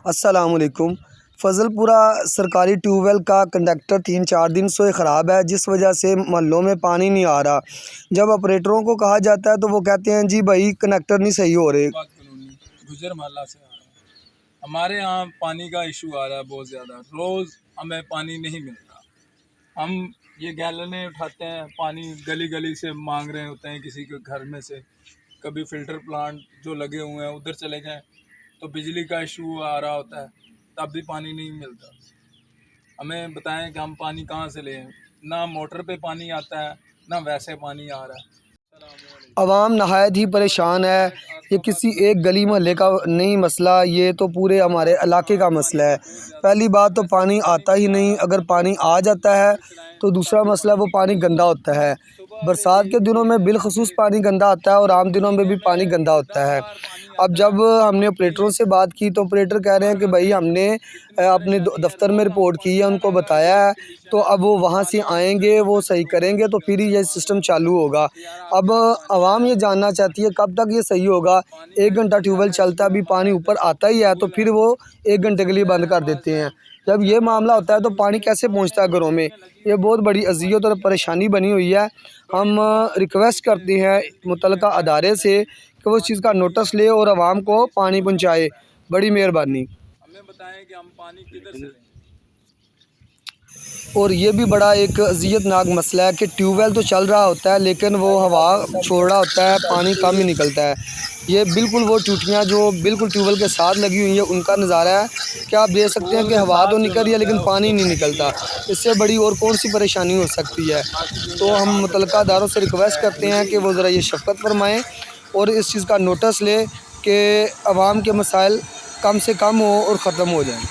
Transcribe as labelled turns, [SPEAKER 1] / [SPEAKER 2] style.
[SPEAKER 1] السلام علیکم۔ فضل پورہ سرکاری ٹیوب ویل کا کنڈکٹر 3-4 دن سے خراب ہے، جس وجہ سے محلوں میں پانی نہیں آ رہا۔ جب آپریٹروں کو کہا جاتا ہے تو وہ کہتے ہیں جی بھائی کنڈکٹر نہیں صحیح ہو رہے۔
[SPEAKER 2] گجر محلہ سے آ رہا ہے، ہمارے یہاں پانی کا ایشو آ رہا ہے بہت زیادہ، روز ہمیں پانی نہیں ملتا۔ ہم یہ گیلنیں اٹھاتے ہیں، پانی گلی گلی سے مانگ رہے ہوتے ہیں کسی کے گھر میں سے، کبھی فلٹر پلانٹ جو لگے ہوئے ہیں ادھر چلے جائیں تو بجلی کا ایشو آ رہا ہوتا ہے، تب بھی پانی نہیں ملتا۔ ہمیں بتائیں کہ ہم پانی کہاں سے لیں، نہ موٹر پہ پانی آتا ہے نہ ویسے پانی آ رہا ہے۔
[SPEAKER 1] عوام نہایت ہی پریشان ہے۔ یہ کسی ایک گلی محلے کا نہیں مسئلہ، یہ تو پورے ہمارے علاقے کا مسئلہ ہے۔ پہلی بات تو پانی آتا ہی نہیں، اگر پانی آ جاتا ہے تو دوسرا مسئلہ وہ پانی گندا ہوتا ہے۔ برسات کے دنوں میں بالخصوص پانی گندا آتا ہے اور عام دنوں میں بھی پانی گندا ہوتا ہے۔ اب جب ہم نے آپریٹروں سے بات کی تو آپریٹر کہہ رہے ہیں کہ بھائی ہم نے اپنے دفتر میں رپورٹ کی ہے، ان کو بتایا ہے، تو اب وہ وہاں سے آئیں گے، وہ صحیح کریں گے تو پھر یہ سسٹم چالو ہوگا۔ اب عوام یہ جاننا چاہتی ہے کب تک یہ صحیح ہوگا۔ 1 گھنٹہ ٹیوب ویل چلتا ہے، ابھی پانی اوپر آتا ہی ہے تو پھر وہ 1 گھنٹے کے لیے بند کر دیتے ہیں۔ جب یہ معاملہ ہوتا ہے تو پانی کیسے پہنچتا ہے گھروں میں؟ یہ بہت بڑی اذیت اور پریشانی بنی ہوئی ہے۔ ہم ریکویسٹ کرتے ہیں متعلقہ ادارے سے کہ وہ اس چیز کا نوٹس لے اور عوام کو پانی پہنچائے، بڑی مہربانی۔
[SPEAKER 2] ہمیں بتائیں کہ ہم پانی کدھر سے لیں۔
[SPEAKER 1] اور یہ بھی بڑا ایک اذیت ناک مسئلہ ہے کہ ٹیوب ویل تو چل رہا ہوتا ہے لیکن وہ ہوا چھوڑ رہا ہوتا ہے، پانی کم ہی نکلتا ہے۔ یہ بالکل وہ ٹوٹیاں جو بالکل ٹیوب ویل کے ساتھ لگی ہوئی ہیں ان کا نظارہ ہے کہ آپ دیکھ سکتے ہیں کہ ہوا تو نکل رہی ہے لیکن پانی نہیں نکلتا۔ اس سے بڑی اور کون سی پریشانی ہو سکتی ہے؟ تو ہم متعلقہ اداروں سے ریکویسٹ کرتے ہیں کہ وہ ذرا یہ شفقت فرمائیں اور اس چیز کا نوٹس لیں کہ عوام کے مسائل کم سے کم ہوں اور ختم ہو جائیں۔